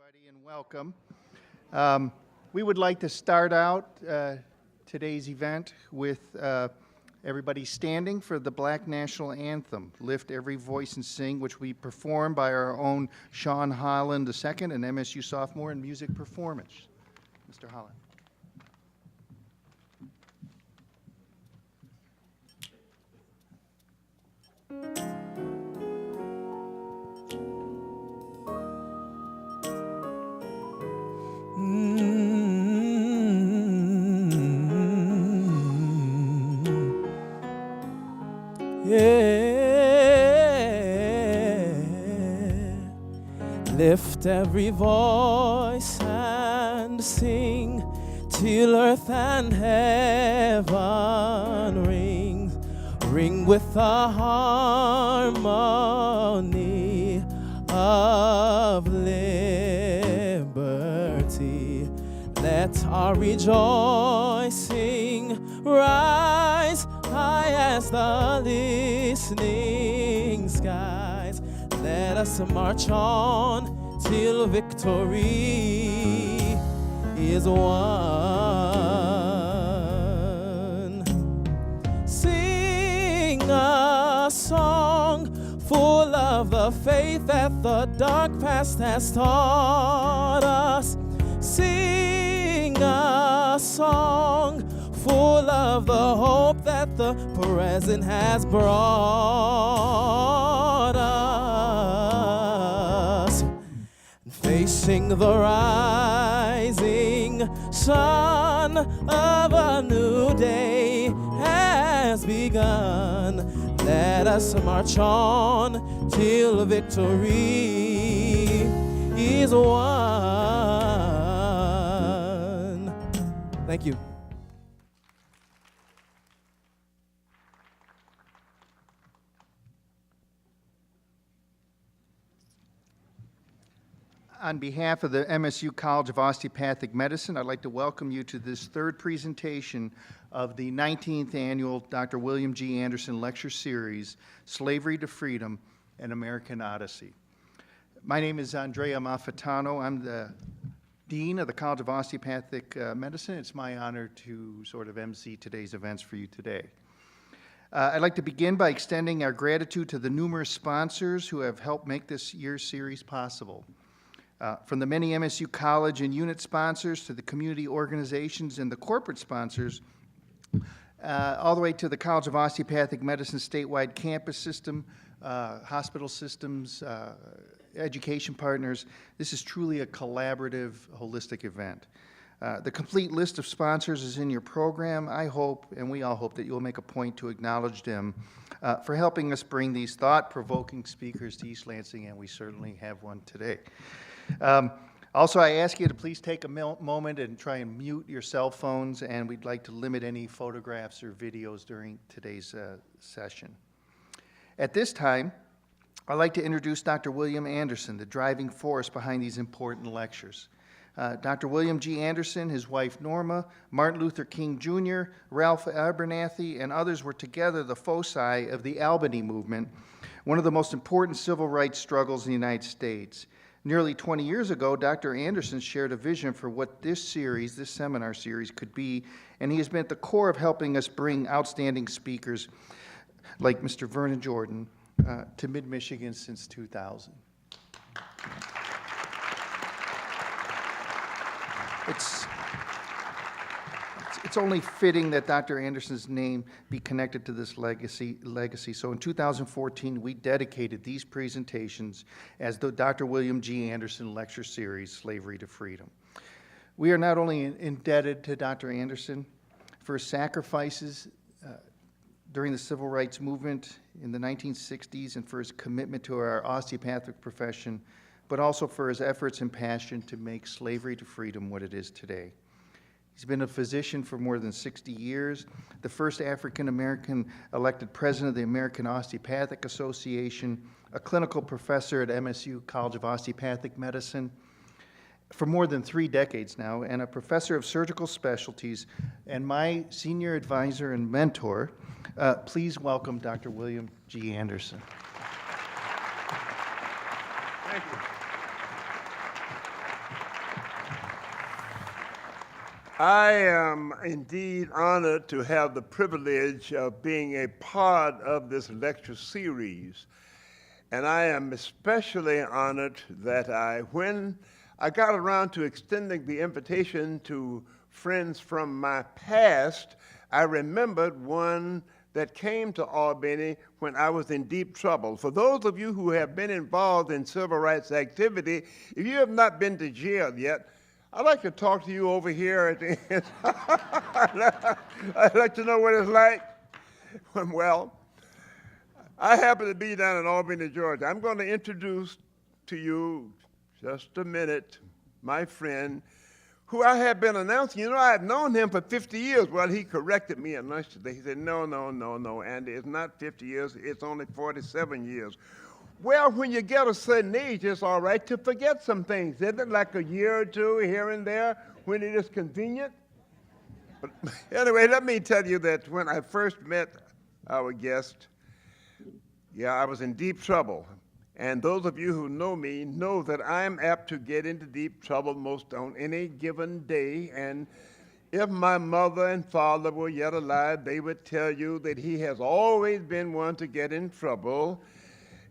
everybody, and welcome. We would like to start out today's event with everybody standing for the Black National Anthem, Lift Every Voice and Sing, which we perform by our own Sean Holland II, an MSU sophomore in music performance. Mr. Holland. Lift every voice and sing till earth and heaven ring with the harmony of liberty. Let our rejoicing rise high as the listening skies. Let us march on till victory is won. Sing a song full of the faith that the dark past has taught us. Sing a song full of the hope that the present has brought us. Facing the rising sun of a new day has begun. Let us march on till victory is won. Thank you. On behalf of the MSU College of Osteopathic Medicine, I'd like to welcome you to this third presentation of the 19th annual Dr. William G. Anderson Lecture Series, Slavery to Freedom, An American Odyssey. My name is Andrea Maffetano. I'm the Dean of the College of Osteopathic Medicine. It's my honor to sort of MC today's events for you today. I'd like to begin by extending our gratitude to the numerous sponsors who have helped make this year's series possible. From the many MSU College and unit sponsors to the community organizations and the corporate sponsors, all the way to the College of Osteopathic Medicine statewide campus system, hospital systems, education partners. This is truly a collaborative, holistic event. The complete list of sponsors is in your program. I hope, and we all hope, that you'll make a point to acknowledge them for helping us bring these thought-provoking speakers to East Lansing, and we certainly have one today. Also, I ask you to please take a moment and try and mute your cell phones, and we'd like to limit any photographs or videos during today's session. At this time, I'd like to introduce Dr. William Anderson, the driving force behind these important lectures. Dr. William G. Anderson, his wife Norma, Martin Luther King Jr., Ralph Abernathy, and others were together the foci of the Albany movement, one of the most important civil rights struggles in the United States. Nearly 20 years ago, Dr. Anderson shared a vision for what this series, this seminar series, could be, and he has been at the core of helping us bring outstanding speakers like Mr. Vernon Jordan to Mid-Michigan since 2000. It's only fitting that Dr. Anderson's name be connected to this legacy. So in 2014, we dedicated these presentations as the Dr. William G. Anderson Lecture Series, Slavery to Freedom. We are not only indebted to Dr. Anderson for his sacrifices during the civil rights movement in the 1960s and for his commitment to our osteopathic profession, but also for his efforts and passion to make slavery to freedom what it is today. He's been a physician for more than 60 years, the first African-American elected president of the American Osteopathic Association, a clinical professor at MSU College of Osteopathic Medicine for more than 3 decades now, and a professor of surgical specialties, and my senior advisor and mentor. Please welcome Dr. William G. Anderson. Thank you. I am indeed honored to have the privilege of being a part of this lecture series. And I am especially honored that when I got around to extending the invitation to friends from my past, I remembered one that came to Albany when I was in deep trouble. For those of you who have been involved in civil rights activity, if you have not been to jail yet, I'd like to talk to you over here at the end. I'd like to know what it's like. Well, I happen to be down in Albany, Georgia. I'm going to introduce to you, just a minute, my friend, who I have been announcing. You know, I've known him for 50 years. Well, he corrected me at lunch today. He said, no, Andy, it's not 50 years. It's only 47 years. Well, when you get a certain age, it's all right to forget some things, isn't it? Like a year or two here and there when it is convenient. But anyway, let me tell you that when I first met our guest, I was in deep trouble. And those of you who know me know that I'm apt to get into deep trouble most on any given day. And if my mother and father were yet alive, they would tell you that he has always been one to get in trouble.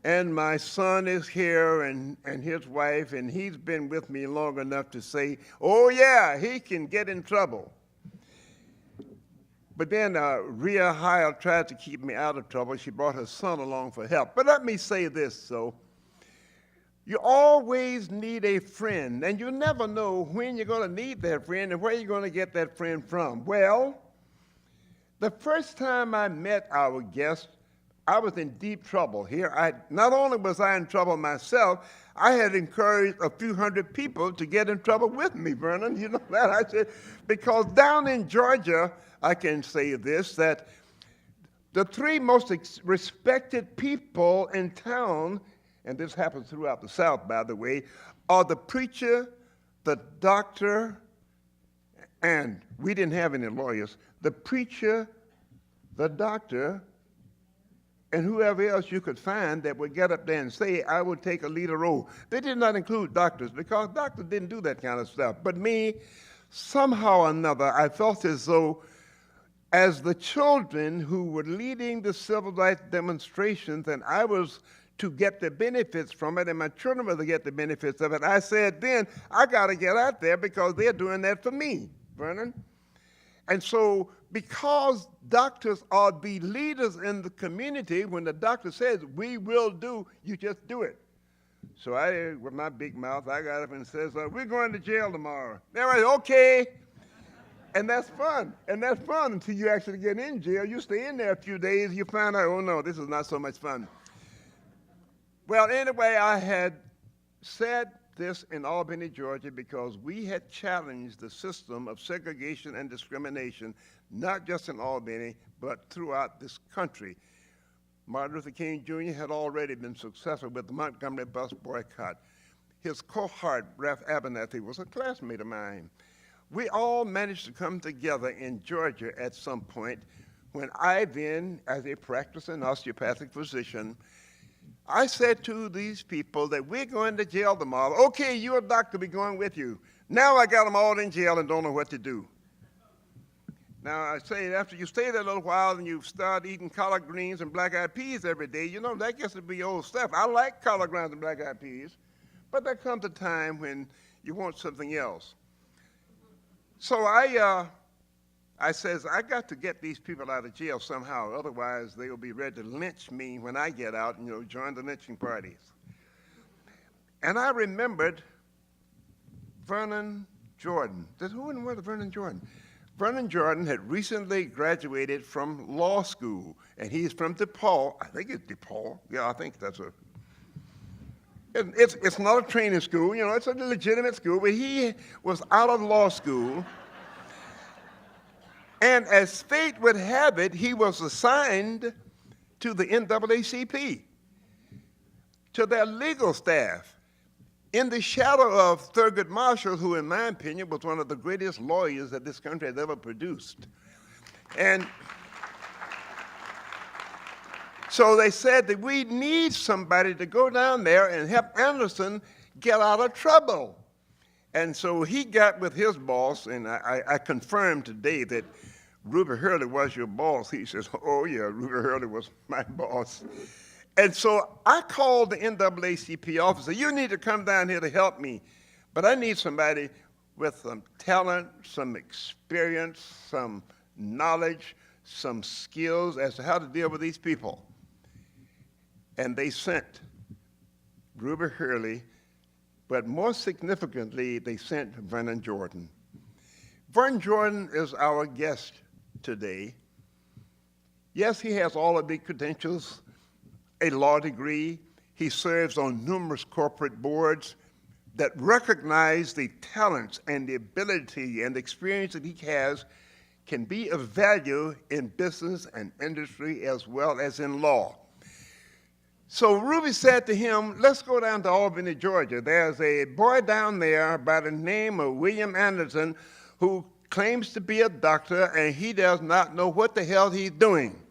And my son is here and his wife, and he's been with me long enough to say, oh yeah, he can get in trouble. But then Rhea Heil tried to keep me out of trouble. She brought her son along for help. But let me say this, you always need a friend, and you never know when you're going to need that friend and where you're going to get that friend from. Well, the first time I met our guest, I was in deep trouble here. Not only was I in trouble myself, I had encouraged a few hundred people to get in trouble with me, Vernon. You know that? I said, because down in Georgia, I can say this, that the three most respected people in town, and this happens throughout the South, by the way, are the preacher, the doctor, and we didn't have any lawyers, the preacher, the doctor, and whoever else you could find that would get up there and say, I will take a leader role. They did not include doctors because doctors didn't do that kind of stuff. But me, somehow or another, I felt as though as the children who were leading the civil rights demonstrations and I was to get the benefits from it and my children were to get the benefits of it, I said then, I got to get out there because they're doing that for me, Vernon. And so because doctors are the leaders in the community, when the doctor says, we will do, you just do it. So I, with my big mouth, I got up and says, we're going to jail tomorrow. They're like, okay. And that's fun. And that's fun until you actually get in jail. You stay in there a few days, you find out, oh no, this is not so much fun. Well, anyway, I had said this in Albany, Georgia, because we had challenged the system of segregation and discrimination, not just in Albany, but throughout this country. Martin Luther King Jr. had already been successful with the Montgomery bus boycott. His cohort, Ralph Abernathy, was a classmate of mine. We all managed to come together in Georgia at some point when I then, as a practicing osteopathic physician, I said to these people that we're going to jail tomorrow. Okay, you're a doctor, we're going with you. Now I got them all in jail and don't know what to do. Now I say after you stay there a little while and you start eating collard greens and black-eyed peas every day, you know, that gets to be old stuff. I like collard greens and black-eyed peas, but there comes a time when you want something else. So I says, I got to get these people out of jail somehow, otherwise they will be ready to lynch me when I get out and, you know, join the lynching parties. And I remembered Vernon Jordan. Who wouldn't remember Vernon Jordan? Vernon Jordan had recently graduated from law school, and he's from DePauw. I think it's DePauw. Yeah, I think that's a... It's not a training school, you know, it's a legitimate school, but he was out of law school. And as fate would have it, he was assigned to the NAACP, to their legal staff, in the shadow of Thurgood Marshall, who, in my opinion, was one of the greatest lawyers that this country has ever produced. And so they said that we need somebody to go down there and help Anderson get out of trouble. And so he got with his boss, and I confirmed today that Ruby Hurley was your boss. He says, oh yeah, Ruby Hurley was my boss. And so I called the NAACP officer. You need to come down here to help me, but I need somebody with some talent, some experience, some knowledge, some skills as to how to deal with these people. And they sent Ruby Hurley, but more significantly, they sent Vernon Jordan. Vernon Jordan is our guest today. Yes, he has all of the credentials, a law degree. He serves on numerous corporate boards that recognize the talents and the ability and the experience that he has can be of value in business and industry as well as in law. So Ruby said to him, let's go down to Albany, Georgia. There's a boy down there by the name of William Anderson who claims to be a doctor, and he does not know what the hell he's doing.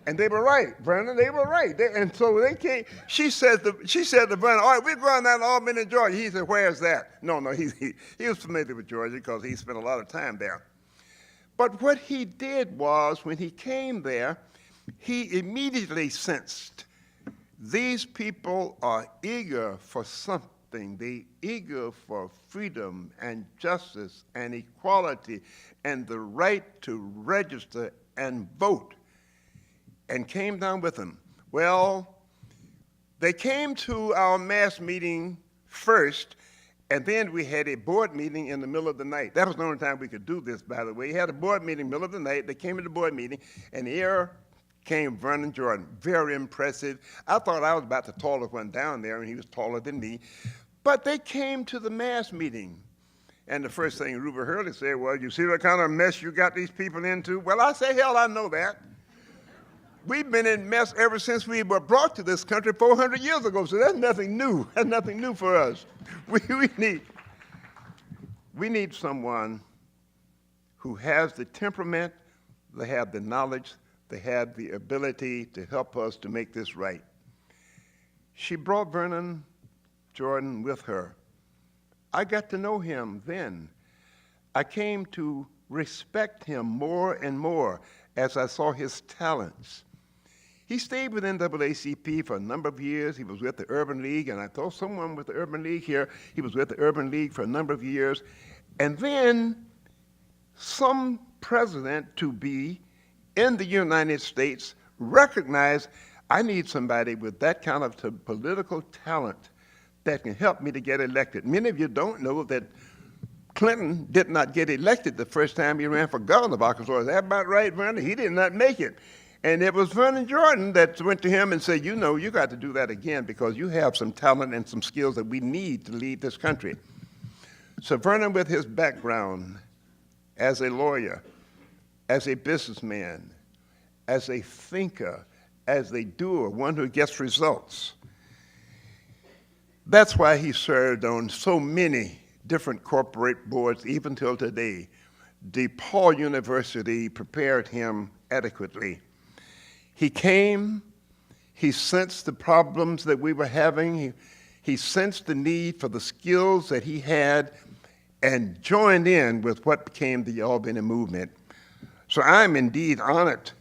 And they were right, Vernon, they were right. And so they came, she said to Vernon, all right, we're going down to Albany, Georgia. He said, where's that? No, he was familiar with Georgia because he spent a lot of time there. But what he did was, when he came there, he immediately sensed these people are eager for something. They're eager for freedom and justice and equality and the right to register and vote, and came down with him. Well, they came to our mass meeting first, and then we had a board meeting in the middle of the night. That was the only time we could do this, by the way. We had a board meeting in the middle of the night. They came to the board meeting, and here came Vernon Jordan, very impressive. I thought I was about the tallest one down there, and he was taller than me. But they came to the mass meeting, and the first thing Ruby Hurley said was, you see what kind of mess you got these people into? Well, I say, hell, I know that. We've been in mess ever since we were brought to this country 400 years ago, so that's nothing new. That's nothing new for us. We need someone who has the temperament, they have the knowledge, they have the ability to help us to make this right. She brought Vernon Jordan with her. I got to know him then. I came to respect him more and more as I saw his talents. He stayed with NAACP for a number of years. He was with the Urban League, and I told someone with the Urban League here, he was with the Urban League for a number of years. And then some president-to-be in the United States recognized I need somebody with that kind of political talent that can help me to get elected. Many of you don't know that Clinton did not get elected the first time he ran for governor of Arkansas. Is that about right, Vernon? He did not make it. And it was Vernon Jordan that went to him and said, you know, you got to do that again because you have some talent and some skills that we need to lead this country. So Vernon, with his background as a lawyer, as a businessman, as a thinker, as a doer, one who gets results. That's why he served on so many different corporate boards, even till today. DePauw University prepared him adequately. He came, he sensed the problems that we were having, he sensed the need for the skills that he had, and joined in with what became the Albany movement. So I'm indeed honored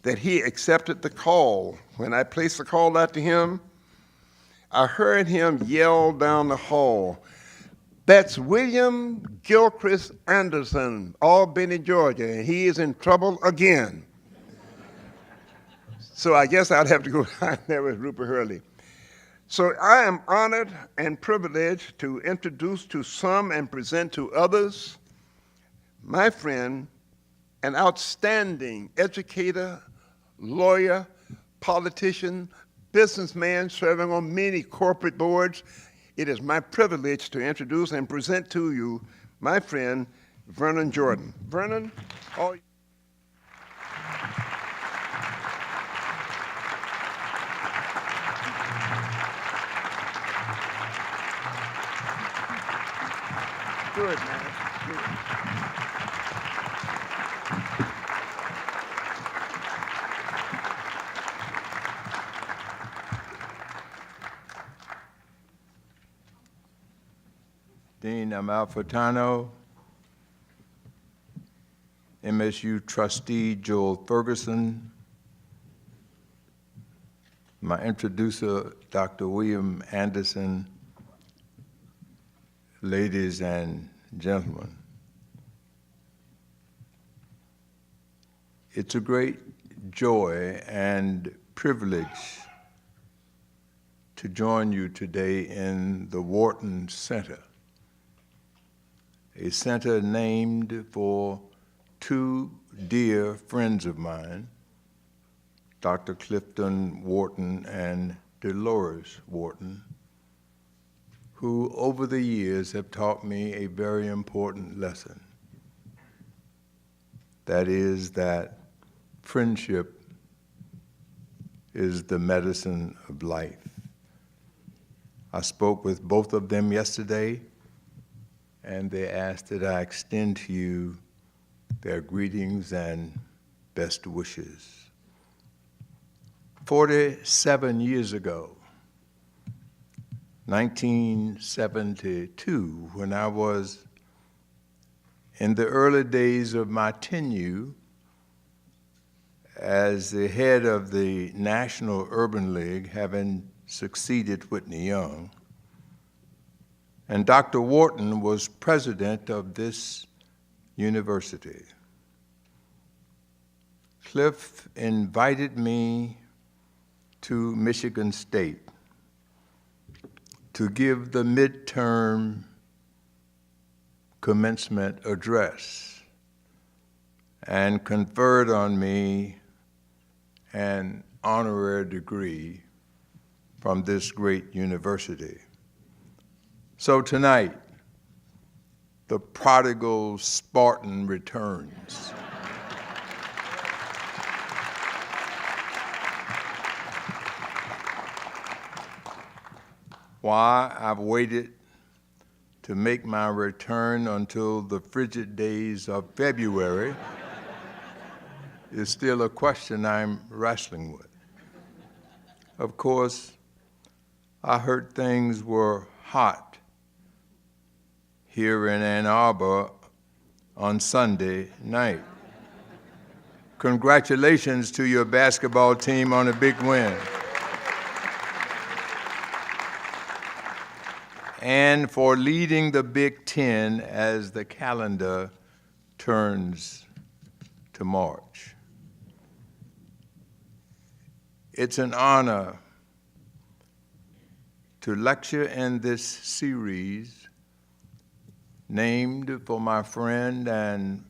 that he accepted the call. When I placed the call out to him, I heard him yell down the hall, that's William Gilchrist Anderson, Albany, Georgia, and he is in trouble again. So I guess I'd have to go down there with Rupert Hurley. So I am honored and privileged to introduce to some and present to others my friend, an outstanding educator, lawyer, politician, businessman serving on many corporate boards. It is my privilege to introduce and present to you my friend, Vernon Jordan. Vernon, all good, man. Good. Dean Amalfitano, MSU trustee Joel Ferguson, my introducer, Dr. William Anderson, ladies and gentlemen. It's a great joy and privilege to join you today in the Wharton Center, a center named for two dear friends of mine, Dr. Clifton Wharton and Dolores Wharton, who over the years have taught me a very important lesson. That is that friendship is the medicine of life. I spoke with both of them yesterday, and they asked that I extend to you their greetings and best wishes. 47 years ago, 1972, when I was in the early days of my tenure as the head of the National Urban League, having succeeded Whitney Young, and Dr. Wharton was president of this university. Cliff invited me to Michigan State to give the midterm commencement address and conferred on me an honorary degree from this great university. So tonight, the prodigal Spartan returns. Why I've waited to make my return until the frigid days of February is still a question I'm wrestling with. Of course, I heard things were hot here in Ann Arbor on Sunday night. Congratulations to your basketball team on a big win. And for leading the Big Ten as the calendar turns to March. It's an honor to lecture in this series named for my friend and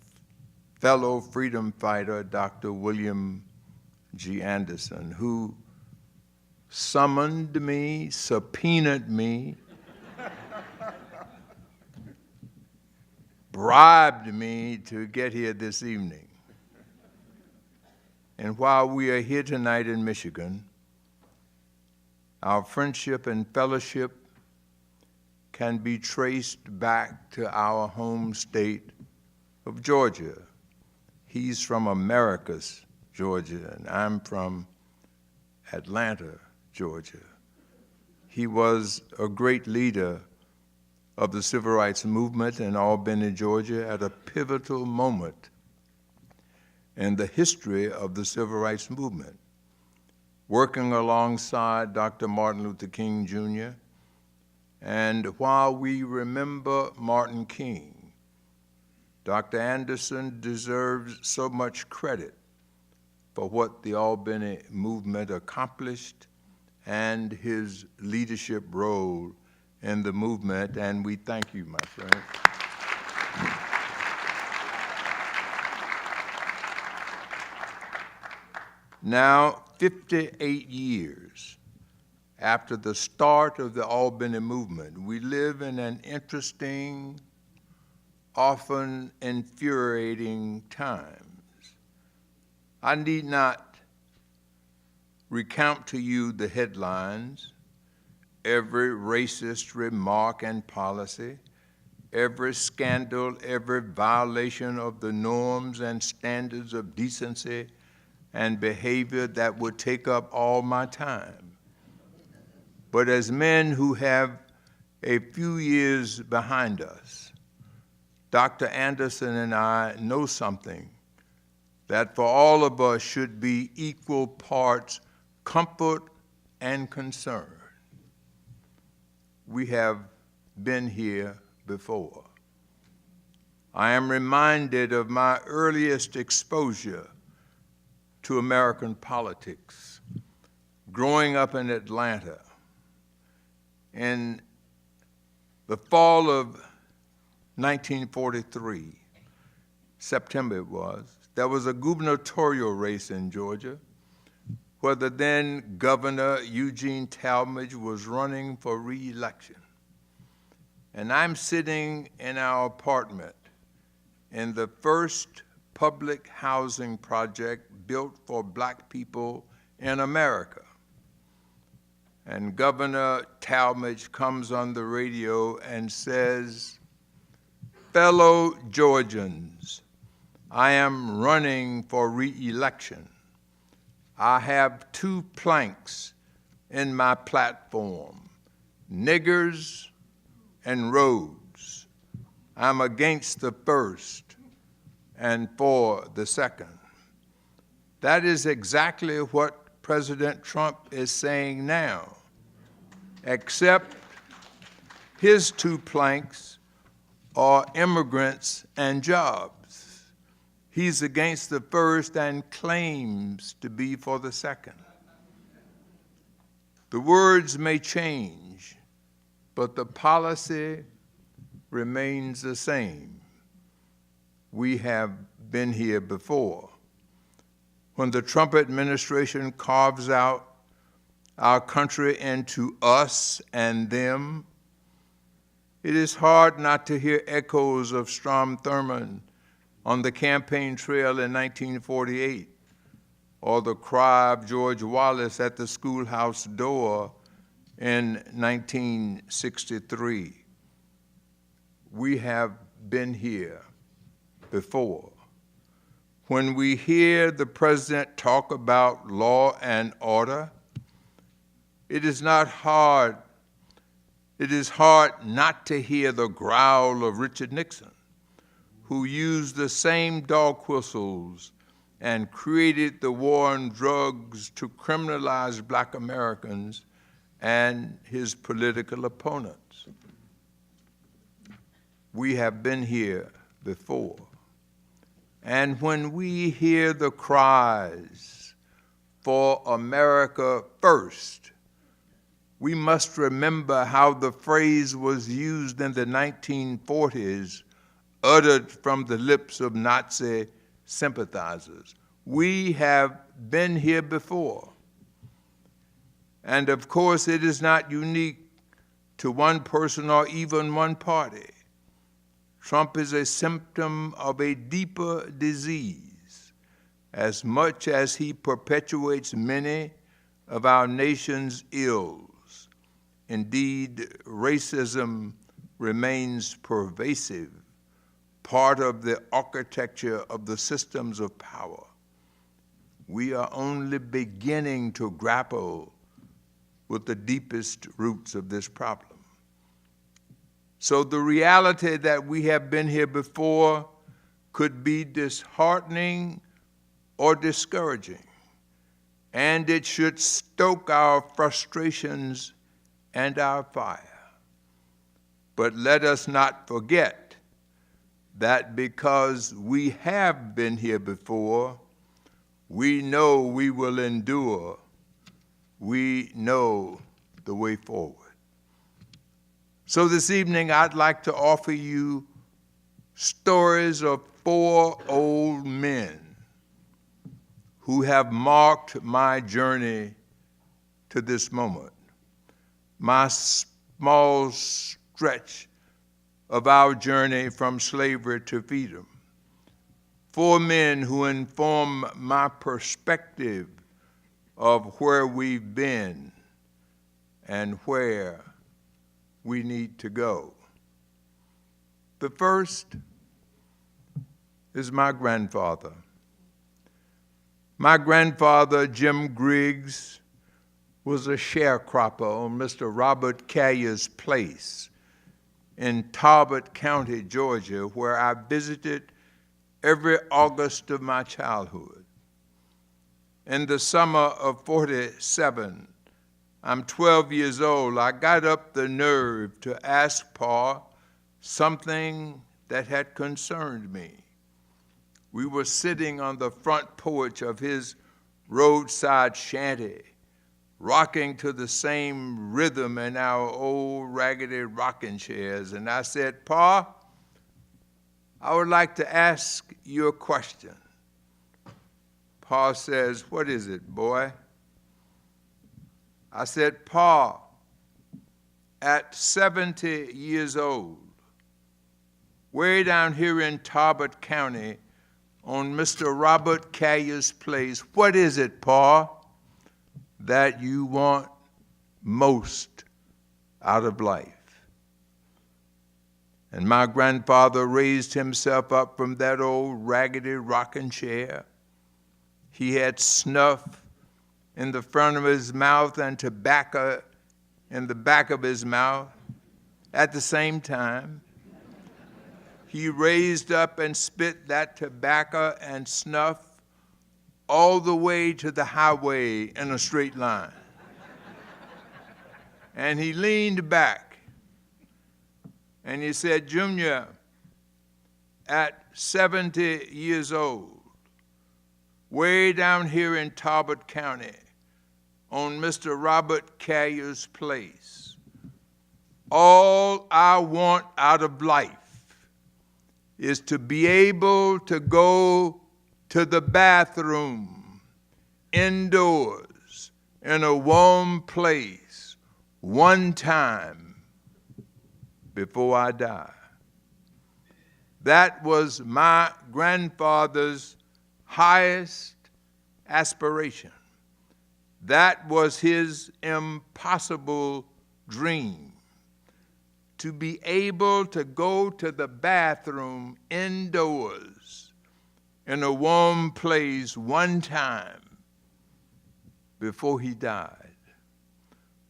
fellow freedom fighter, Dr. William G. Anderson, who summoned me, subpoenaed me, bribed me to get here this evening. And while we are here tonight in Michigan, our friendship and fellowship can be traced back to our home state of Georgia. He's from Americus, Georgia, and I'm from Atlanta, Georgia. He was a great leader of the civil rights movement in Albany, Georgia, at a pivotal moment in the history of the civil rights movement, working alongside Dr. Martin Luther King, Jr. And while we remember Martin King, Dr. Anderson deserves so much credit for what the Albany movement accomplished and his leadership role in the movement, and we thank you, my friend. Now, 58 years after the start of the Albany movement, we live in an interesting, often infuriating times. I need not recount to you the headlines, every racist remark and policy, every scandal, every violation of the norms and standards of decency and behavior that would take up all my time. But as men who have a few years behind us, Dr. Anderson and I know something that for all of us should be equal parts comfort and concern. We have been here before. I am reminded of my earliest exposure to American politics, growing up in Atlanta. In the fall of 1943, September it was, there was a gubernatorial race in Georgia where the then Governor Eugene Talmadge was running for re-election. And I'm sitting in our apartment in the first public housing project built for black people in America. And Governor Talmadge comes on the radio and says, "Fellow Georgians, I am running for re-election. I have two planks in my platform, niggers and roads. I'm against the first and for the second." That is exactly what President Trump is saying now, except his two planks are immigrants and jobs. He's against the first and claims to be for the second. The words may change, but the policy remains the same. We have been here before. When the Trump administration carves out our country into us and them, it is hard not to hear echoes of Strom Thurmond on the campaign trail in 1948, or the cry of George Wallace at the schoolhouse door in 1963. We have been here before. When we hear the president talk about law and order, it is hard not to hear the growl of Richard Nixon, who used the same dog whistles and created the war on drugs to criminalize black Americans and his political opponents. We have been here before. And when we hear the cries for America first, we must remember how the phrase was used in the 1940s, uttered from the lips of Nazi sympathizers. We have been here before. And of course, it is not unique to one person or even one party. Trump is a symptom of a deeper disease, as much as he perpetuates many of our nation's ills. Indeed, racism remains pervasive, part of the architecture of the systems of power. We are only beginning to grapple with the deepest roots of this problem. So the reality that we have been here before could be disheartening or discouraging, and it should stoke our frustrations and our fire. But let us not forget that because we have been here before, we know we will endure. We know the way forward. So this evening, I'd like to offer you stories of 4 old men who have marked my journey to this moment, my small stretch of our journey from slavery to freedom. 4 men who inform my perspective of where we've been and where we need to go. The first is my grandfather. My grandfather, Jim Griggs, was a sharecropper on Mr. Robert Calyer's place in Talbot County, Georgia, where I visited every August of my childhood. In the summer of '47, I'm 12 years old, I got up the nerve to ask Pa something that had concerned me. We were sitting on the front porch of his roadside shanty, rocking to the same rhythm in our old raggedy rocking chairs, and I said, Pa, I would like to ask you a question. Pa says, what is it, boy? I said, Pa, at 70 years old, way down here in Talbot County on Mr. Robert Calyer's place, what is it, Pa, that you want most out of life? And my grandfather raised himself up from that old raggedy rocking chair. He had snuff in the front of his mouth and tobacco in the back of his mouth at the same time. He raised up and spit that tobacco and snuff all the way to the highway in a straight line. And he leaned back and he said, Junior, at 70 years old, way down here in Talbot County, on Mr. Robert Calyer's place, all I want out of life is to be able to go to the bathroom indoors in a warm place one time before I die. That was my grandfather's highest aspiration. That was his impossible dream, to be able to go to the bathroom indoors in a warm place one time before he died.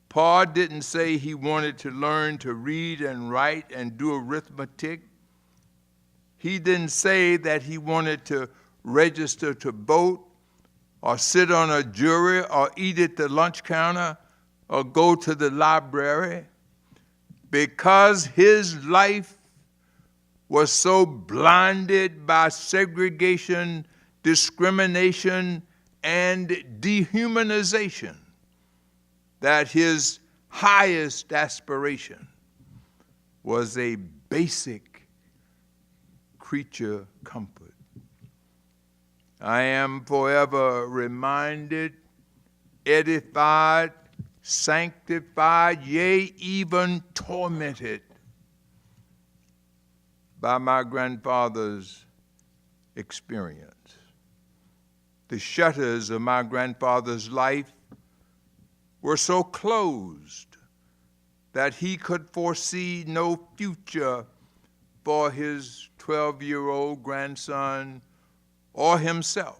Pa didn't say he wanted to learn to read and write and do arithmetic. He didn't say that he wanted to register to vote or sit on a jury or eat at the lunch counter or go to the library, because his life was so blinded by segregation, discrimination, and dehumanization that his highest aspiration was a basic creature comfort. I am forever reminded, edified, sanctified, yea, even tormented by my grandfather's experience. The shutters of my grandfather's life were so closed that he could foresee no future for his 12-year-old grandson or himself.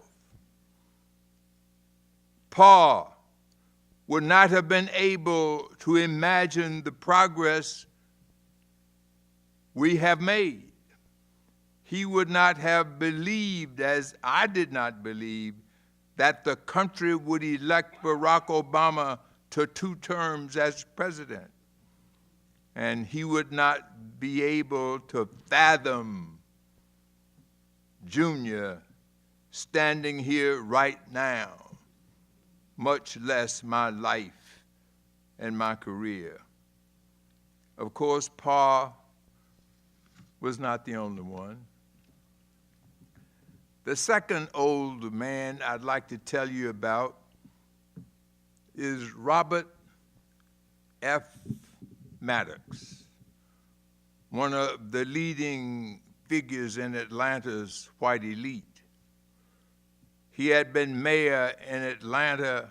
Pa would not have been able to imagine the progress we have made. He would not have believed, as I did not believe, that the country would elect Barack Obama to 2 terms as president. And he would not be able to fathom Junior standing here right now, much less my life and my career. Of course, Pa was not the only one. The second old man I'd like to tell you about is Robert F. Maddox, one of the leading figures in Atlanta's white elite. He had been mayor in Atlanta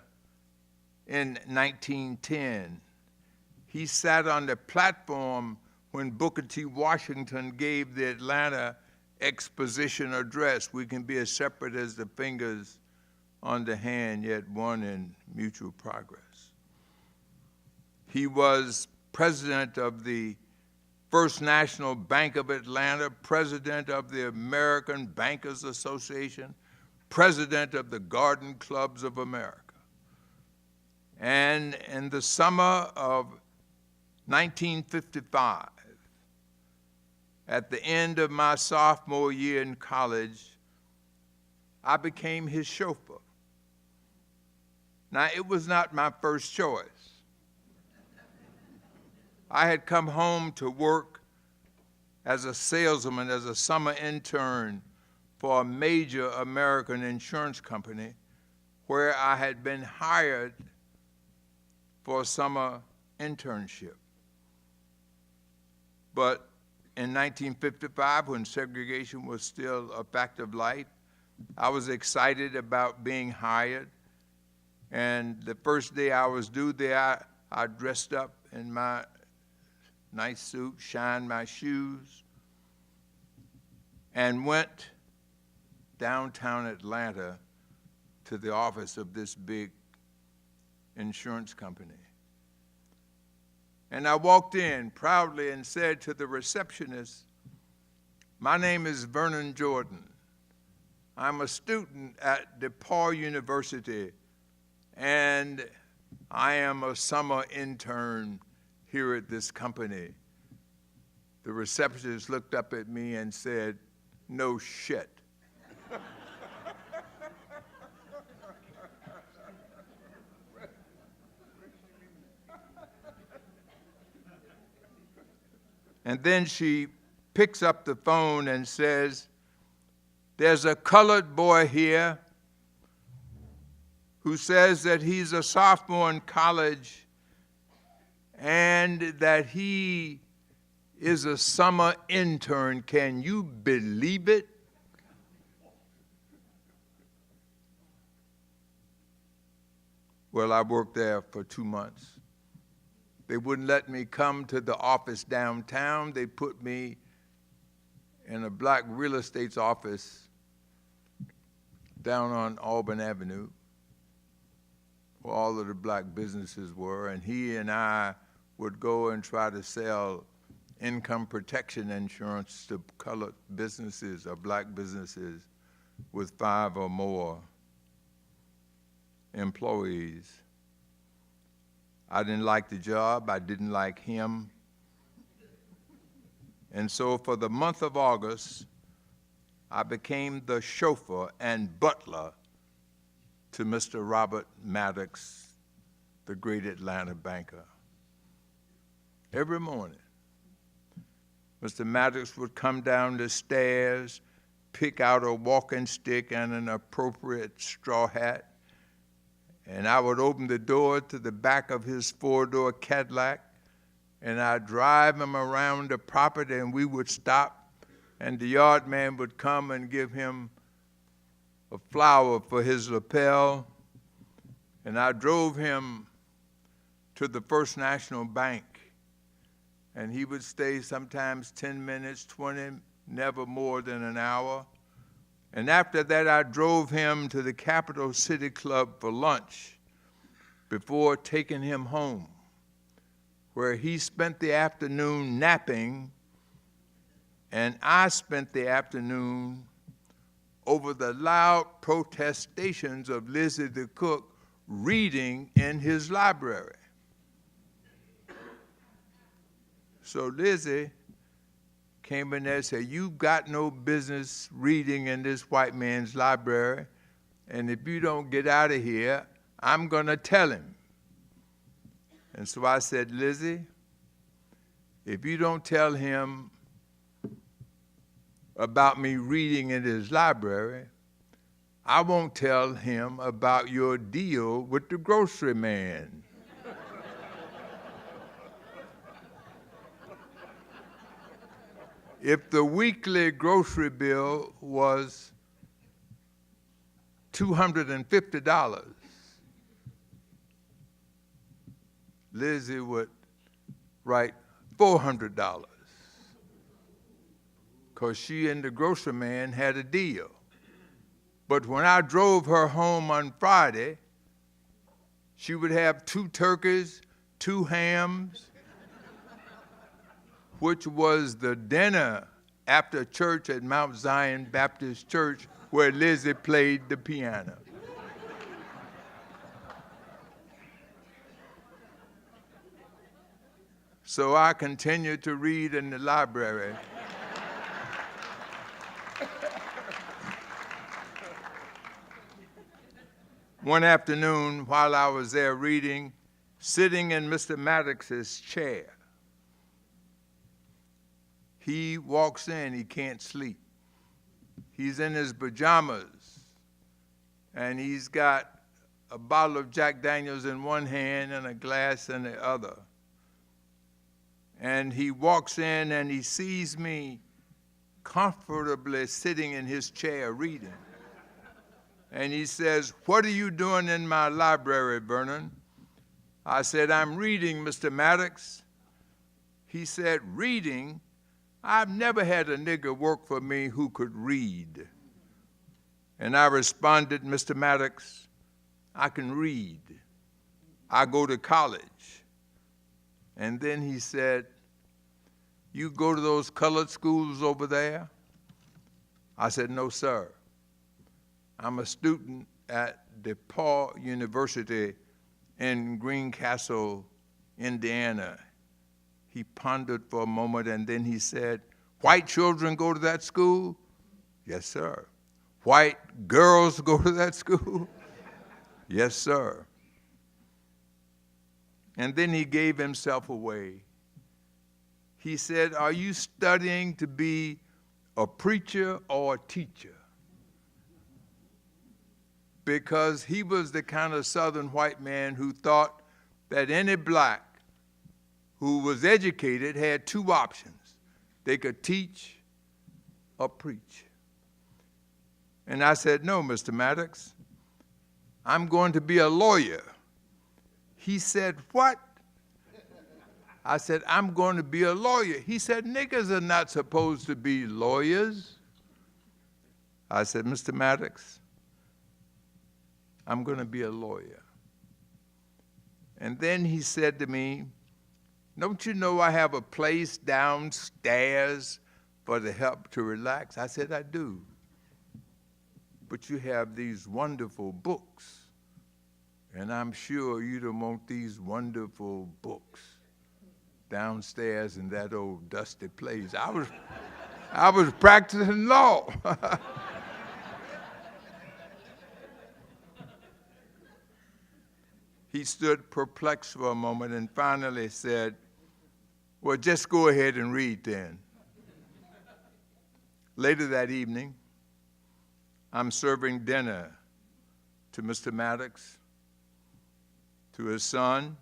in 1910. He sat on the platform when Booker T. Washington gave the Atlanta Exposition address. We can be as separate as the fingers on the hand, yet one in mutual progress. He was president of the First National Bank of Atlanta, president of the American Bankers Association, president of the Garden Clubs of America. And in the summer of 1955, at the end of my sophomore year in college, I became his chauffeur. Now, it was not my first choice. I had come home to work as a salesman, as a summer intern for a major American insurance company where I had been hired for a summer internship. But in 1955, when segregation was still a fact of life, I was excited about being hired. And the first day I was due there, I dressed up in my nice suit, shined my shoes, and went downtown Atlanta to the office of this big insurance company. And I walked in proudly and said to the receptionist, "My name is Vernon Jordan. I'm a student at DePauw University, and I am a summer intern here at this company." The receptionist looked up at me and said, "No shit." And then she picks up the phone and says, "There's a colored boy here who says that he's a sophomore in college and that he is a summer intern. Can you believe it?" Well, I worked there for 2 months. They wouldn't let me come to the office downtown. They put me in a black real estate's office down on Auburn Avenue, where all of the black businesses were, and he and I would go and try to sell income protection insurance to colored businesses or black businesses with 5 or more employees. I didn't like the job. I didn't like him. And so for the month of August, I became the chauffeur and butler to Mr. Robert Maddox, the great Atlanta banker. Every morning, Mr. Maddox would come down the stairs, pick out a walking stick and an appropriate straw hat, and I would open the door to the back of his 4-door Cadillac, and I'd drive him around the property, and we would stop, and the yard man would come and give him a flower for his lapel, and I drove him to the First National Bank, and he would stay sometimes 10 minutes, 20, never more than an hour. And after that, I drove him to the Capital City Club for lunch before taking him home, where he spent the afternoon napping, and I spent the afternoon over the loud protestations of Lizzie the cook reading in his library. So Lizzie came in there and said, "You got no business reading in this white man's library, and if you don't get out of here, I'm gonna tell him." And so I said, "Lizzie, if you don't tell him about me reading in his library, I won't tell him about your deal with the grocery man." If the weekly grocery bill was $250, Lizzie would write $400, because she and the grocery man had a deal. But when I drove her home on Friday, she would have 2 turkeys, 2 hams, which was the dinner after church at Mount Zion Baptist Church where Lizzie played the piano. So I continued to read in the library. One afternoon, while I was there reading, sitting in Mr. Maddox's chair, he walks in, he can't sleep. He's in his pajamas, and he's got a bottle of Jack Daniels in one hand and a glass in the other. And he walks in and he sees me comfortably sitting in his chair reading. And he says, "What are you doing in my library, Vernon?" I said, "I'm reading, Mr. Maddox." He said, "Reading? I've never had a nigger work for me who could read." And I responded, "Mr. Maddox, I can read. I go to college." And then he said, "You go to those colored schools over there?" I said, "No, sir. I'm a student at DePauw University in Greencastle, Indiana." He pondered for a moment, and then he said, "White children go to that school?" "Yes, sir." "White girls go to that school?" "Yes, sir." And then he gave himself away. He said, "Are you studying to be a preacher or a teacher?" Because he was the kind of Southern white man who thought that any black who was educated had two options. They could teach or preach. And I said, "No, Mr. Maddox, I'm going to be a lawyer." He said, "What?" I said, "I'm going to be a lawyer." He said, "Niggers are not supposed to be lawyers." I said, "Mr. Maddox, I'm going to be a lawyer." And then he said to me, "Don't you know I have a place downstairs for the help to relax?" I said, "I do. But you have these wonderful books, and I'm sure you don't want these wonderful books downstairs in that old dusty place." I was practicing law. He stood perplexed for a moment and finally said, "Well, just go ahead and read then." Later that evening, I'm serving dinner to Mr. Maddox, to his son,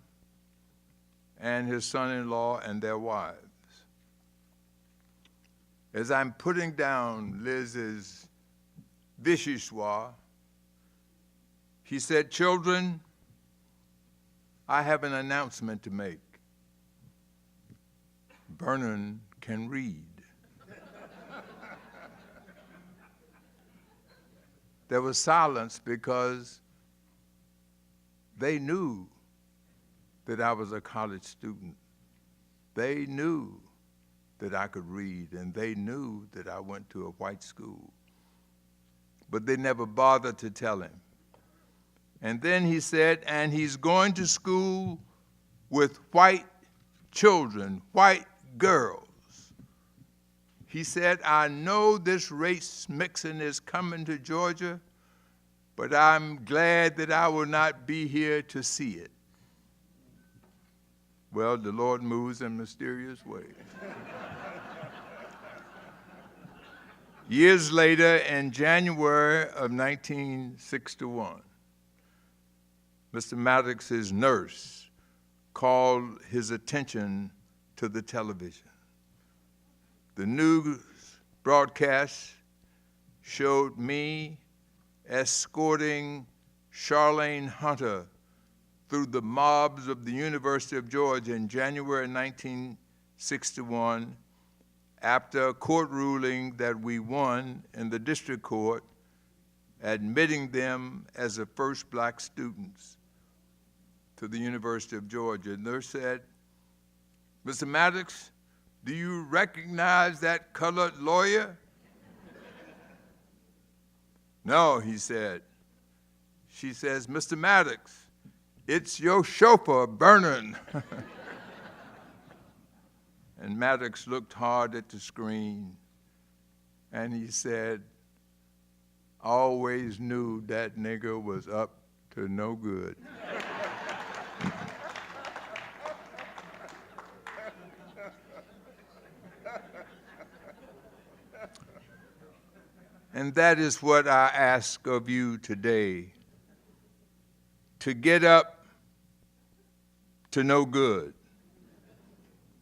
and his son-in-law and their wives. As I'm putting down Liz's vichyssoise, he said, "Children, I have an announcement to make. Vernon can read." There was silence because they knew that I was a college student. They knew that I could read, and they knew that I went to a white school. But they never bothered to tell him. And then he said, "And he's going to school with white children, white girls." He said, "I know this race mixing is coming to Georgia, but I'm glad that I will not be here to see it." Well, the Lord moves in mysterious ways. Years later, in January of 1961, Mr. Maddox's nurse called his attention to the television. The news broadcast showed me escorting Charlene Hunter through the mobs of the University of Georgia in January 1961 after a court ruling that we won in the district court, admitting them as the first black students to the University of Georgia. And they said, "Mr. Maddox, "Do you recognize that colored lawyer?" "No," he said. She says, "Mr. Maddox, it's your chauffeur, Vernon." And Maddox looked hard at the screen, and he said, "I always knew that nigger was up to no good." And that is what I ask of you today, to get up to no good,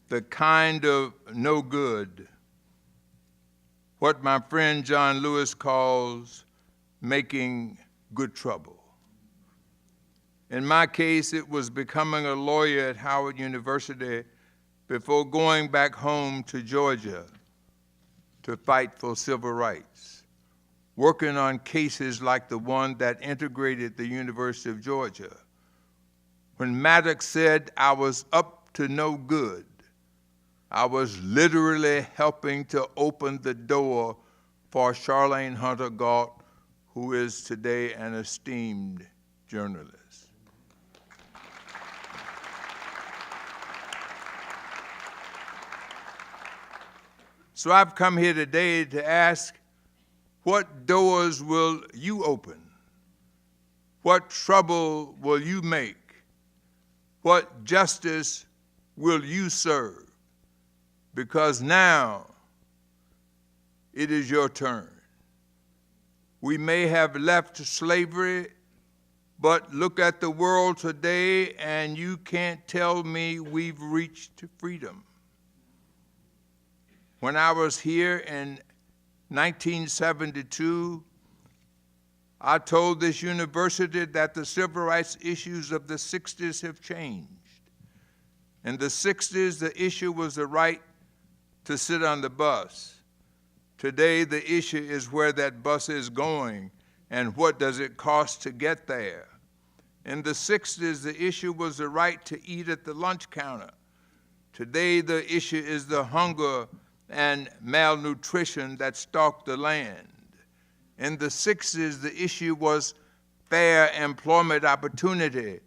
the kind of no good, what my friend John Lewis calls making good trouble. In my case, it was becoming a lawyer at Howard University before going back home to Georgia to fight for civil rights, working on cases like the one that integrated the University of Georgia. When Maddox said I was up to no good, I was literally helping to open the door for Charlene Hunter Galt, who is today an esteemed journalist. So I've come here today to ask, what doors will you open? What trouble will you make? What justice will you serve? Because now it is your turn. We may have left slavery, but look at the world today and you can't tell me we've reached freedom. When I was here in 1972, I told this university that the civil rights issues of the 60s have changed. In the 60s, the issue was the right to sit on the bus. Today, the issue is where that bus is going and what does it cost to get there. In the 60s, the issue was the right to eat at the lunch counter. Today, the issue is the hunger and malnutrition that stalked the land. In the 60s, the issue was fair employment opportunity.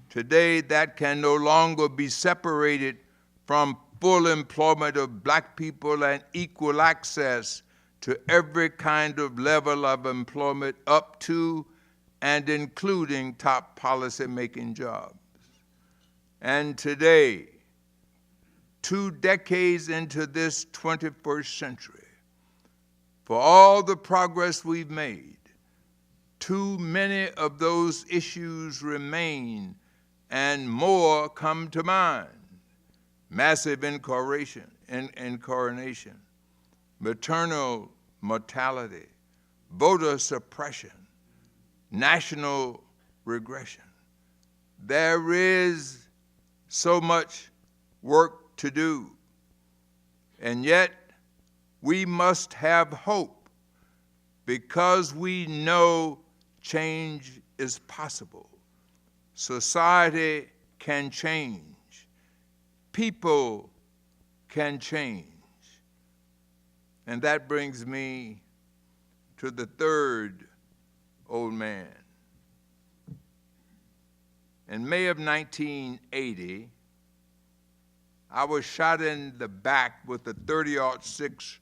Today, that can no longer be separated from full employment of black people and equal access to every kind of level of employment up to and including top policy-making jobs. And today, 2 decades into this 21st century, for all the progress we've made, too many of those issues remain and more come to mind. Massive incarnation, maternal mortality, voter suppression, national regression. There is so much work to do, and yet we must have hope because we know change is possible. Society can change. People can change. And that brings me to the third old man. In May of 1980, I was shot in the back with a .30-06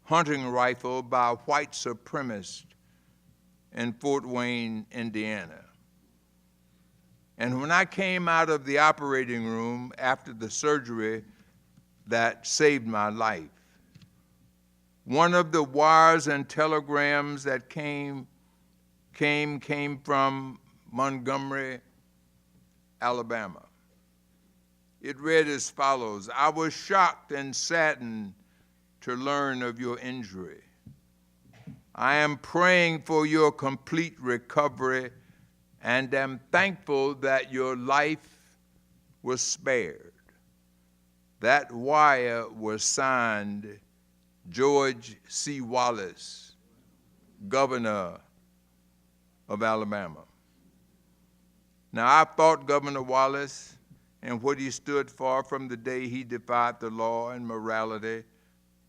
hunting rifle by a white supremacist in Fort Wayne, Indiana. And when I came out of the operating room after the surgery that saved my life, one of the wires and telegrams that came from Montgomery, Alabama. It read as follows: "I was shocked and saddened to learn of your injury. I am praying for your complete recovery and am thankful that your life was spared." That wire was signed George C. Wallace, Governor of Alabama. Now, I fought Governor Wallace and what he stood for from the day he defied the law and morality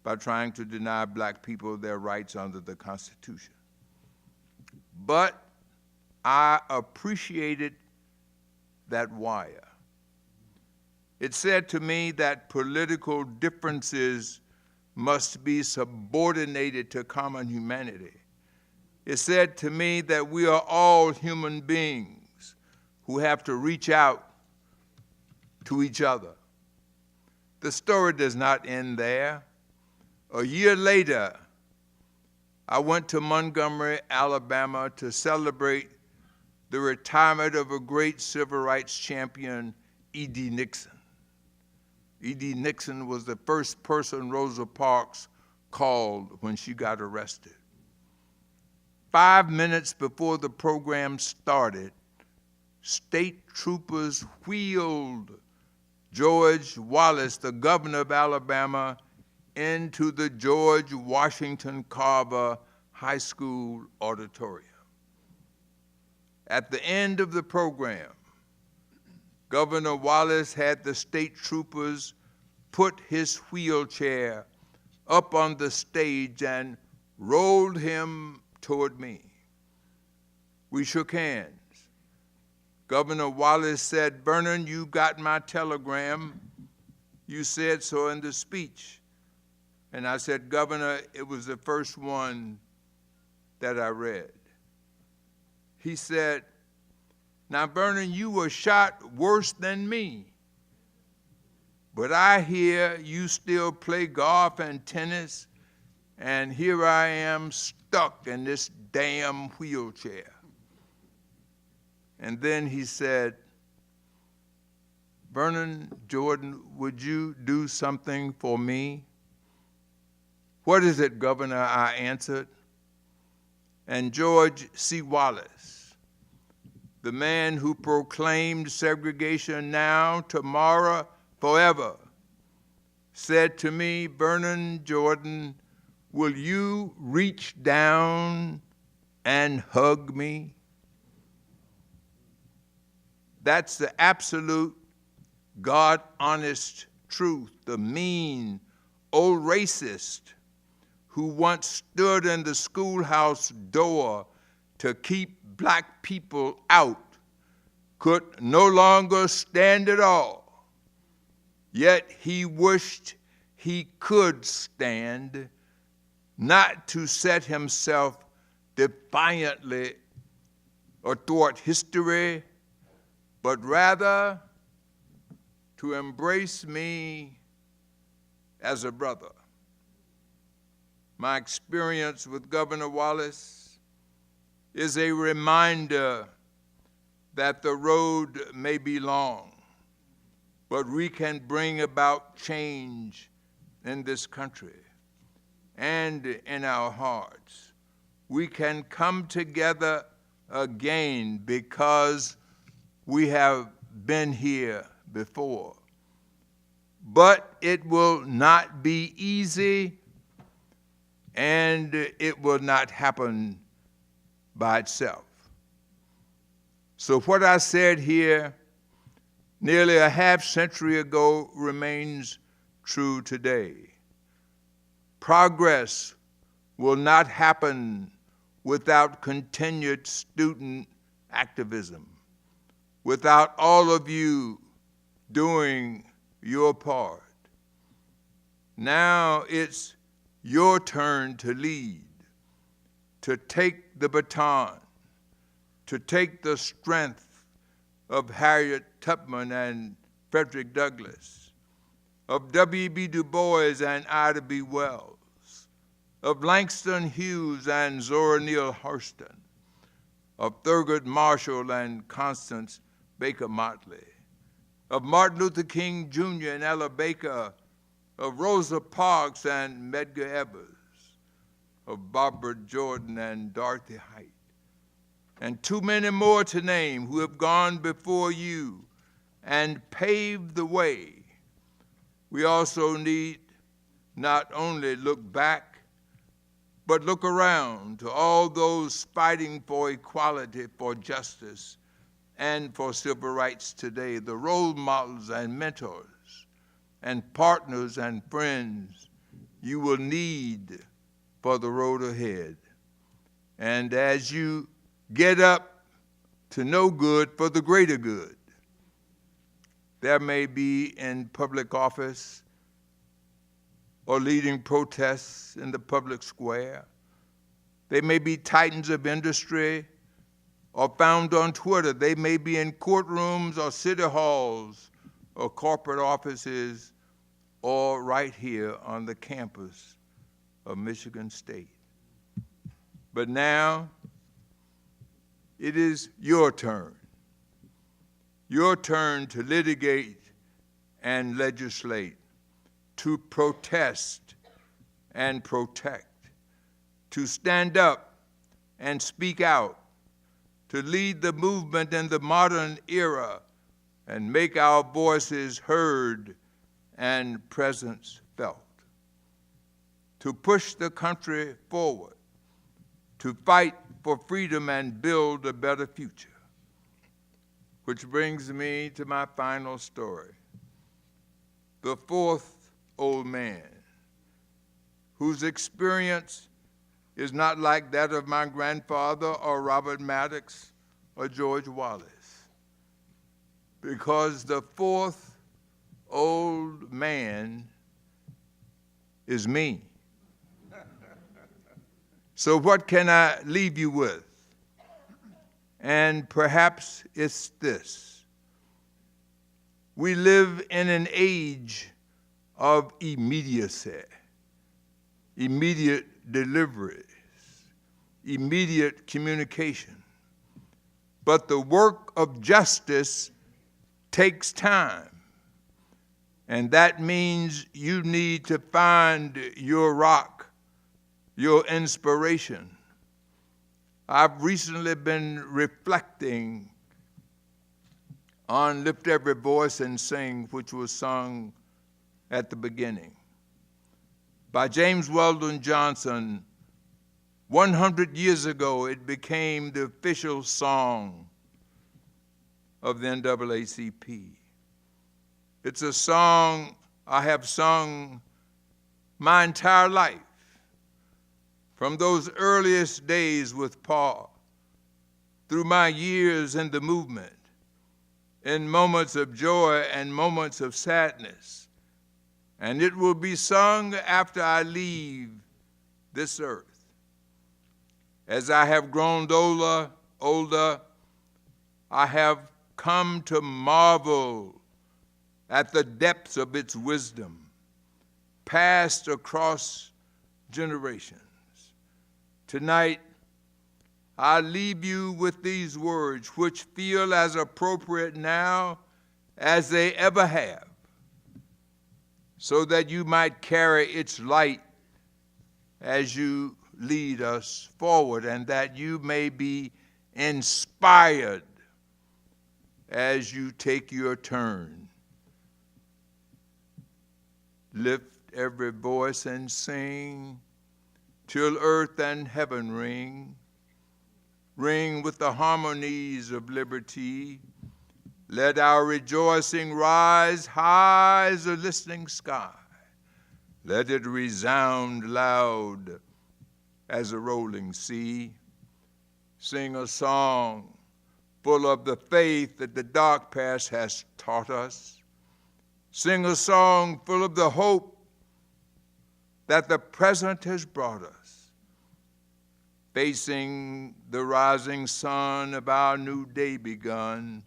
by trying to deny black people their rights under the Constitution. But I appreciated that wire. It said to me that political differences must be subordinated to common humanity. It said to me that we are all human beings who have to reach out to each other. The story does not end there. A year later, I went to Montgomery, Alabama to celebrate the retirement of a great civil rights champion, E.D. Nixon. E.D. Nixon was the first person Rosa Parks called when she got arrested. 5 minutes before the program started, state troopers wheeled George Wallace, the governor of Alabama, into the George Washington Carver High School auditorium. At the end of the program, Governor Wallace had the state troopers put his wheelchair up on the stage and rolled him toward me. We shook hands. Governor Wallace said, "Vernon, you got my telegram. You said so in the speech." And I said, "Governor, it was the first one that I read." He said, "Now, Vernon, you were shot worse than me, but I hear you still play golf and tennis, and here I am stuck in this damn wheelchair." And then he said, "Vernon Jordan, would you do something for me?" "What is it, Governor?" I answered. And George C. Wallace, the man who proclaimed segregation now, tomorrow, forever, said to me, "Vernon Jordan, will you reach down and hug me?" That's the absolute, God-honest truth. The mean old racist who once stood in the schoolhouse door to keep black people out could no longer stand at all. Yet he wished he could stand, not to set himself defiantly athwart history, but rather to embrace me as a brother. My experience with Governor Wallace is a reminder that the road may be long, but we can bring about change in this country and in our hearts. We can come together again because we have been here before. But it will not be easy, and it will not happen by itself. So what I said here nearly a half century ago remains true today. Progress will not happen without continued student activism, without all of you doing your part. Now it's your turn to lead, to take the baton, to take the strength of Harriet Tubman and Frederick Douglass, of W.B. Du Bois and Ida B. Wells, of Langston Hughes and Zora Neale Hurston, of Thurgood Marshall and Constance Baker Motley, of Martin Luther King Jr. and Ella Baker, of Rosa Parks and Medgar Evers, of Barbara Jordan and Dorothy Height, and too many more to name who have gone before you and paved the way. We also need not only look back, but look around to all those fighting for equality, for justice, and for civil rights today, the role models and mentors and partners and friends you will need for the road ahead. And as you get up to no good for the greater good, there may be in public office or leading protests in the public square. They may be titans of industry or found on Twitter. They may be in courtrooms or city halls or corporate offices or right here on the campus of Michigan State. But now it is your turn to litigate and legislate, to protest and protect, to stand up and speak out, to lead the movement in the modern era and make our voices heard and presence felt, to push the country forward, to fight for freedom and build a better future. Which brings me to my final story. The fourth old man, whose experience is not like that of my grandfather or Robert Maddox or George Wallace, because the fourth old man is me. So what can I leave you with? And perhaps it's this. We live in an age of immediacy, immediate deliveries, immediate communication. But the work of justice takes time. And that means you need to find your rock, your inspiration. I've recently been reflecting on Lift Every Voice and Sing, which was sung at the beginning. By James Weldon Johnson, 100 years ago, it became the official song of the NAACP. It's a song I have sung my entire life, from those earliest days with Paul, through my years in the movement, in moments of joy and moments of sadness. And it will be sung after I leave this earth. As I have grown older, I have come to marvel at the depths of its wisdom, passed across generations. Tonight, I leave you with these words, which feel as appropriate now as they ever have, so that you might carry its light as you lead us forward, and that you may be inspired as you take your turn. Lift every voice and sing, till earth and heaven ring, ring with the harmonies of liberty. Let our rejoicing rise high as a listening sky. Let it resound loud as a rolling sea. Sing a song full of the faith that the dark past has taught us. Sing a song full of the hope that the present has brought us. Facing the rising sun of our new day begun,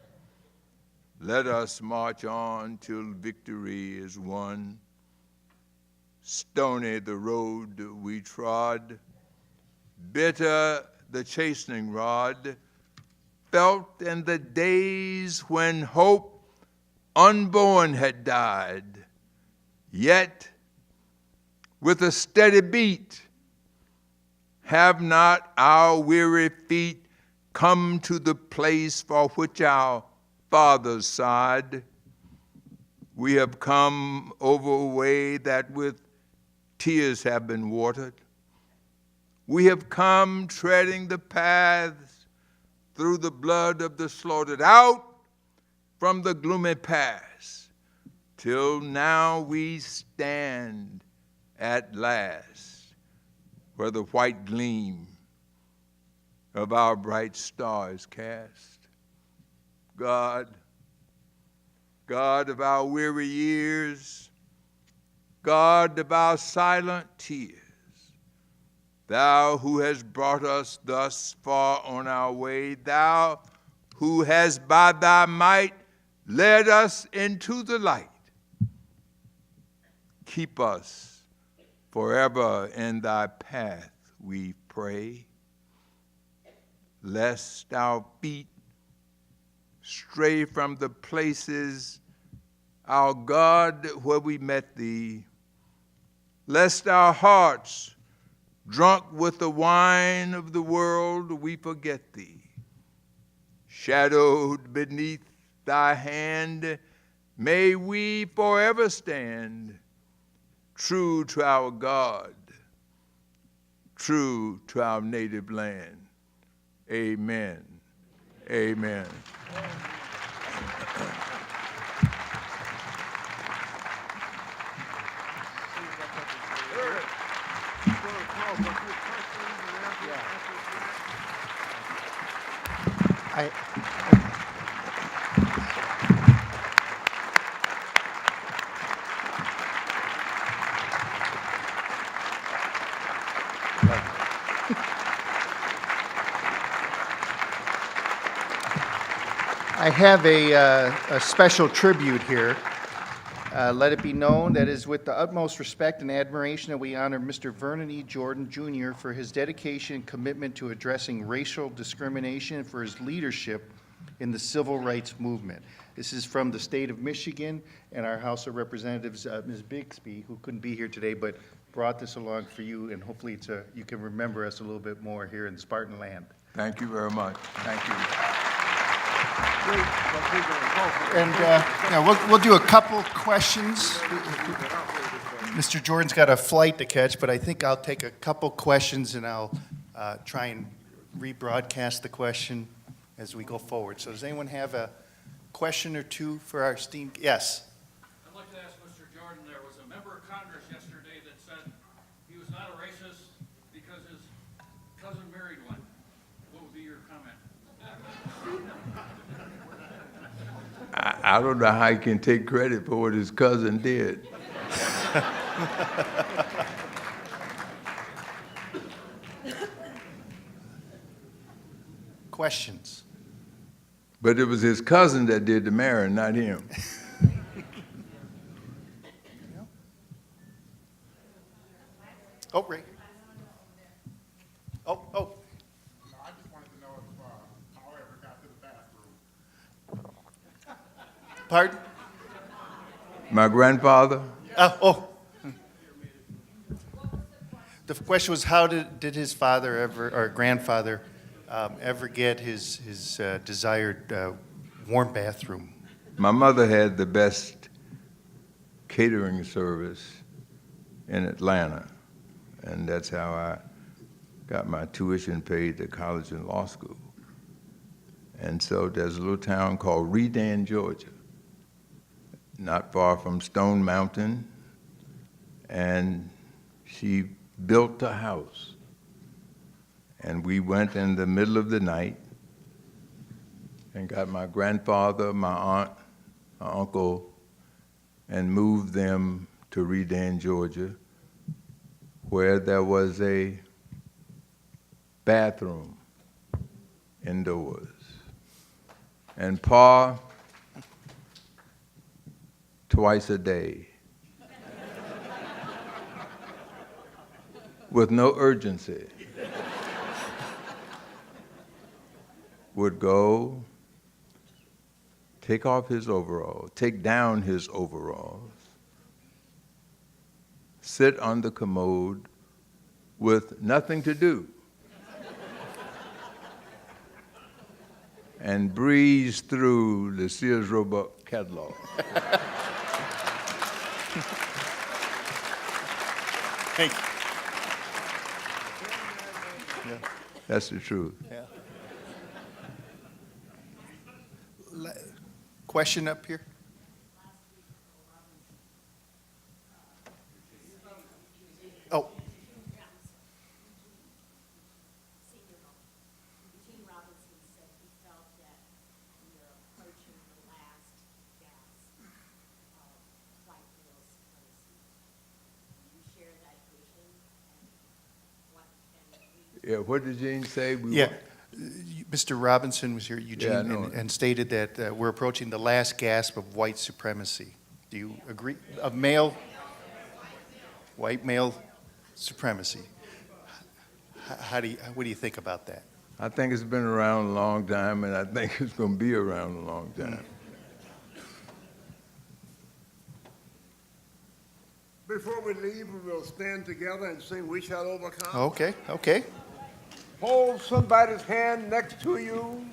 let us march on till victory is won. Stony the road we trod, bitter the chastening rod, felt in the days when hope unborn had died. Yet, with a steady beat, have not our weary feet come to the place for which our fathers sighed? We have come over a way that with tears have been watered. We have come treading the paths through the blood of the slaughtered, out from the gloomy past, till now we stand at last where the white gleam of our bright star is cast. God, God of our weary years, God of our silent tears, Thou who hast brought us thus far on our way, Thou who hast by Thy might led us into the light, keep us forever in Thy path, we pray, lest our feet stray from the places, our God, where we met Thee, lest our hearts, drunk with the wine of the world, we forget Thee. Shadowed beneath Thy hand, may we forever stand, true to our God, true to our native land. Amen. Amen. I, I have a special tribute here. Let it be known that it is with the utmost respect and admiration that we honor Mr. Vernon E. Jordan, Jr. for his dedication and commitment to addressing racial discrimination and for his leadership in the civil rights movement. This is from the state of Michigan and our House of Representatives, Ms. Bixby, who couldn't be here today, but brought this along for you, and hopefully you can remember us a little bit more here in Spartan land. Thank you very much. Thank you. And we'll do a couple questions. Mr. Jordan's got a flight to catch, but I think I'll take a couple questions and I'll try and rebroadcast the question as we go forward. So does anyone have a question or two for our esteemed? Yes. I'd like to ask Mr. Jordan, there was a member of Congress yesterday that said he was not a racist because his cousin married one. What would be your comment? I don't know how he can take credit for what his cousin did. Questions? But it was his cousin that did the marrying, not him. Oh, Ray. Oh. I just wanted to know if Paul ever got to the bathroom. Pardon? My grandfather, The question was, how did his father ever, or grandfather, ever get his desired warm bathroom? my mother had the best catering service in Atlanta, and that's how I got my tuition paid to college and law school. And so there's a little town called Redan, Georgia, not far from Stone Mountain, and she built a house. And we went in the middle of the night and got my grandfather, my aunt, my uncle, and moved them to Redan, Georgia, where there was a bathroom indoors. And Pa, twice a day, with no urgency, would go, take off his overalls, take down his overalls, sit on the commode with nothing to do, and breeze through the Sears Roebuck catalog. Thank you. That's the truth. Yeah. question up here? Oh, Gene Robinson said he felt that we are approaching the last gasp of white male supremacy. Do you share that vision? And what can we Yeah, what did Gene say? yeah. Mr. Robinson was here, Yeah, I Eugene, know and it. and stated that we're approaching the last gasp of white supremacy. Do you agree? Of white male supremacy. What do you think about that? I think it's been around a long time, and I think it's going to be around a long time. Before we leave, we will stand together and sing "We Shall Overcome." Okay, okay. Hold somebody's hand next to you.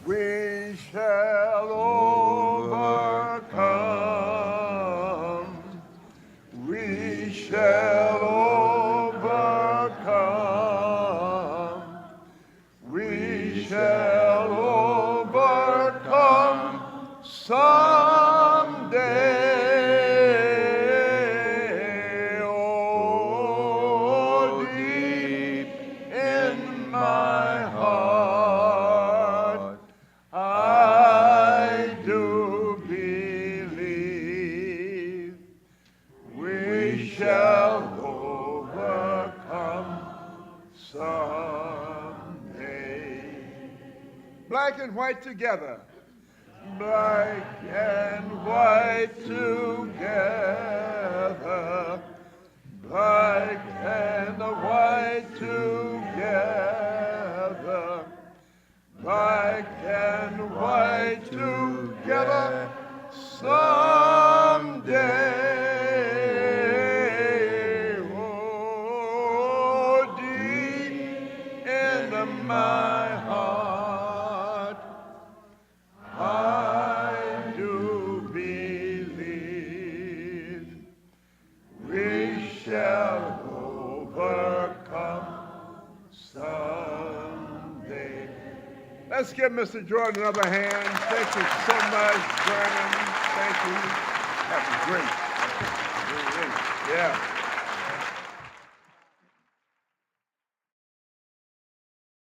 We shall overcome. We shall overcome. We shall overcome someday. Oh, deep in my heart, I do believe we shall overcome someday. Black and white together. Black and white together. Black and white together. Black and white together someday. Oh, deep in my heart, I do believe we shall overcome someday. Let's give Mr. Jordan another hand. Thank you so much, Vernon. Thank you. That was great. Yeah.